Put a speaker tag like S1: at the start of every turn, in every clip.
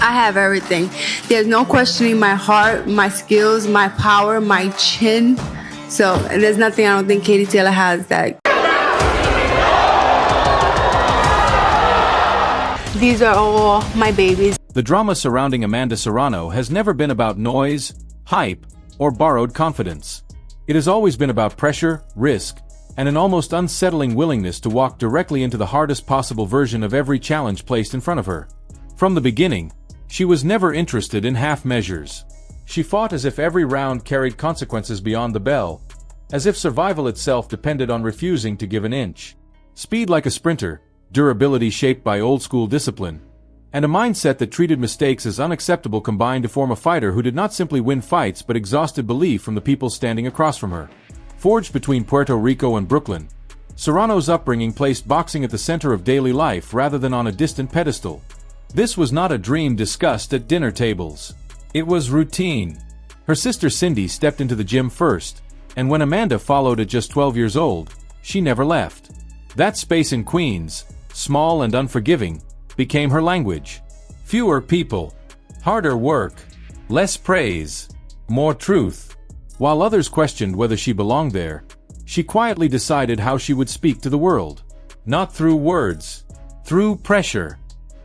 S1: I have everything. There's no questioning my heart, my skills, my power, my chin. So there's nothing I don't think Katie Taylor has that. These are all my babies.
S2: The drama surrounding Amanda Serrano has never been about noise, hype, or borrowed confidence. It has always been about pressure, risk, and an almost unsettling willingness to walk directly into the hardest possible version of every challenge placed in front of her. From the beginning, she was never interested in half measures. She fought as if every round carried consequences beyond the bell, as if survival itself depended on refusing to give an inch. Speed like a sprinter, durability shaped by old-school discipline, and a mindset that treated mistakes as unacceptable combined to form a fighter who did not simply win fights but exhausted belief from the people standing across from her. Forged between Puerto Rico and Brooklyn, Serrano's upbringing placed boxing at the center of daily life rather than on a distant pedestal. This was not a dream discussed at dinner tables. It was routine. Her sister Cindy stepped into the gym first, and when Amanda followed at just 12 years old, she never left. That space in Queens, small and unforgiving, became her language. Fewer people, harder work, less praise, more truth. While others questioned whether she belonged there, she quietly decided how she would speak to the world. Not through words, through pressure.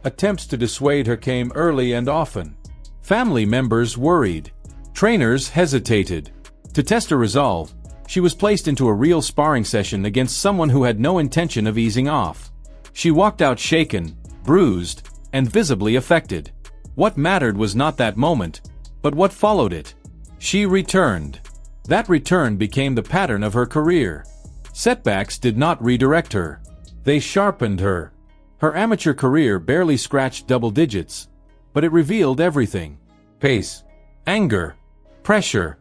S2: Attempts to dissuade her came early and often. Family members worried. Trainers hesitated. To test her resolve, she was placed into a real sparring session against someone who had no intention of easing off. She walked out shaken, bruised, and visibly affected. What mattered was not that moment, but what followed it. She returned. That return became the pattern of her career. Setbacks did not redirect her. They sharpened her. Her amateur career barely scratched double digits, but it revealed everything. Pace, anger, pressure,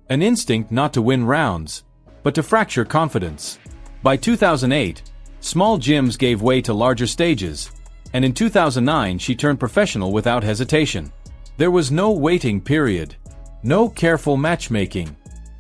S2: an instinct not to win rounds, but to fracture confidence. By 2008, small gyms gave way to larger stages, and in 2009 she turned professional without hesitation. There was no waiting period, no careful matchmaking.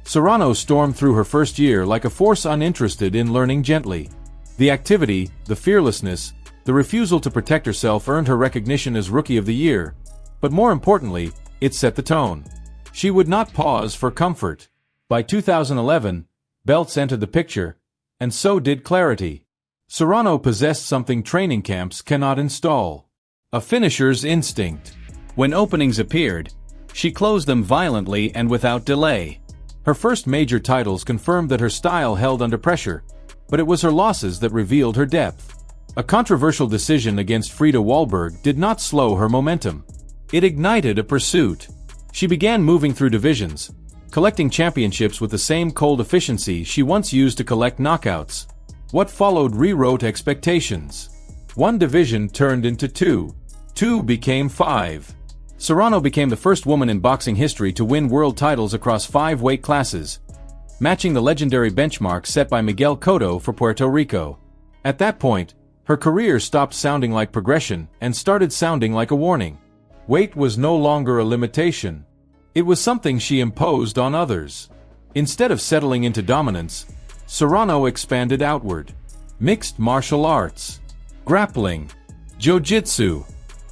S2: Serrano stormed through her first year like a force uninterested in learning gently. The activity, the fearlessness, the refusal to protect herself earned her recognition as Rookie of the Year, but more importantly, it set the tone. She would not pause for comfort. By 2011, belts entered the picture, and so did clarity. Serrano possessed something training camps cannot install: a finisher's instinct. When openings appeared, she closed them violently and without delay. Her first major titles confirmed that her style held under pressure, but it was her losses that revealed her depth. A controversial decision against Frida Wahlberg did not slow her momentum. It ignited a pursuit. She began moving through divisions, collecting championships with the same cold efficiency she once used to collect knockouts. What followed rewrote expectations. One division turned into two. Two became five. Serrano became the first woman in boxing history to win world titles across 5 weight classes, matching the legendary benchmark set by Miguel Cotto for Puerto Rico. At that point, her career stopped sounding like progression and started sounding like a warning. Weight was no longer a limitation. It was something she imposed on others. Instead of settling into dominance, Serrano expanded outward. Mixed martial arts, grappling, jiu-jitsu.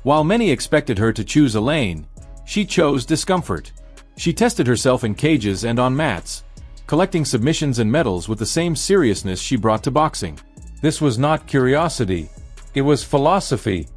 S2: While many expected her to choose a lane, she chose discomfort. She tested herself in cages and on mats, collecting submissions and medals with the same seriousness she brought to boxing. This was not curiosity. It was philosophy.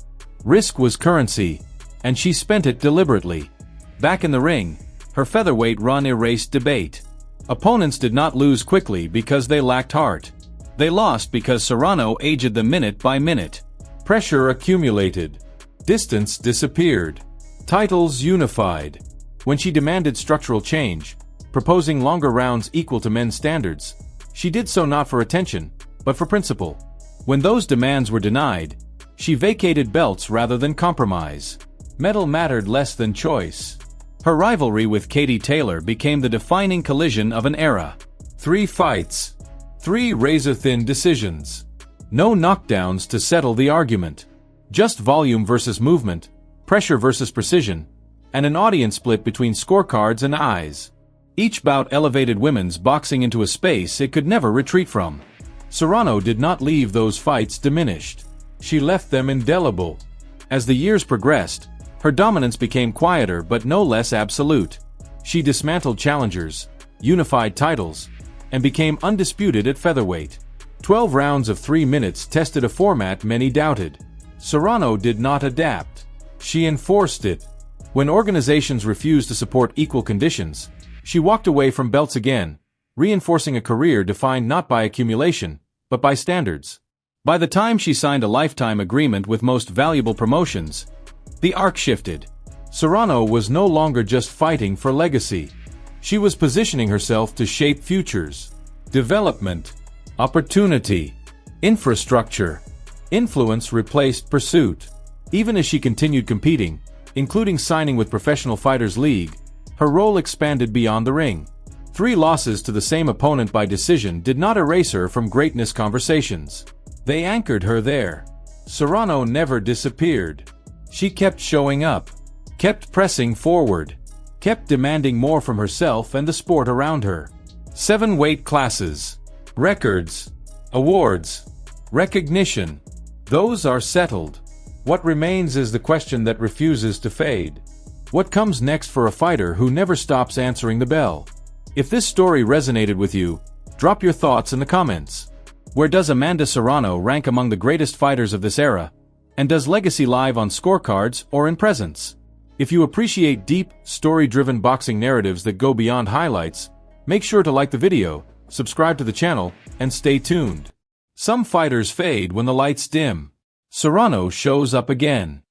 S2: Risk was currency, and she spent it deliberately. Back in the ring, her featherweight run erased debate. Opponents did not lose quickly because they lacked heart. They lost because Serrano aged them minute by minute. Pressure accumulated. Distance disappeared. Titles unified. When she demanded structural change, proposing longer rounds equal to men's standards, she did so not for attention, but for principle. When those demands were denied, she vacated belts rather than compromise. Metal mattered less than choice. Her rivalry with Katie Taylor became the defining collision of an era. 3 fights. 3 razor-thin decisions. No knockdowns to settle the argument. Just volume versus movement, pressure versus precision, and an audience split between scorecards and eyes. Each bout elevated women's boxing into a space it could never retreat from. Serrano did not leave those fights diminished. She left them indelible. As the years progressed, Her dominance became quieter but no less absolute. She dismantled challengers, unified titles, and became undisputed at featherweight. 12 rounds of 3 minutes tested a format many doubted. Serrano did not adapt. She enforced it. When organizations refused to support equal conditions, she walked away from belts again, reinforcing a career defined not by accumulation, but by standards. By the time she signed a lifetime agreement with Most Valuable Promotions, the arc shifted. Serrano was no longer just fighting for legacy. She was positioning herself to shape futures. Development, opportunity, infrastructure, influence replaced pursuit. Even as she continued competing, including signing with Professional Fighters League, her role expanded beyond the ring. 3 losses to the same opponent by decision did not erase her from greatness conversations. They anchored her there. Serrano never disappeared. She kept showing up, kept pressing forward, kept demanding more from herself and the sport around her. 7 weight classes, records, awards, recognition. Those are settled. What remains is the question that refuses to fade. What comes next for a fighter who never stops answering the bell? If this story resonated with you, drop your thoughts in the comments. Where does Amanda Serrano rank among the greatest fighters of this era? And does legacy live on scorecards or in presence? If you appreciate deep, story-driven boxing narratives that go beyond highlights, make sure to like the video, subscribe to the channel, and stay tuned. Some fighters fade when the lights dim. Serrano shows up again.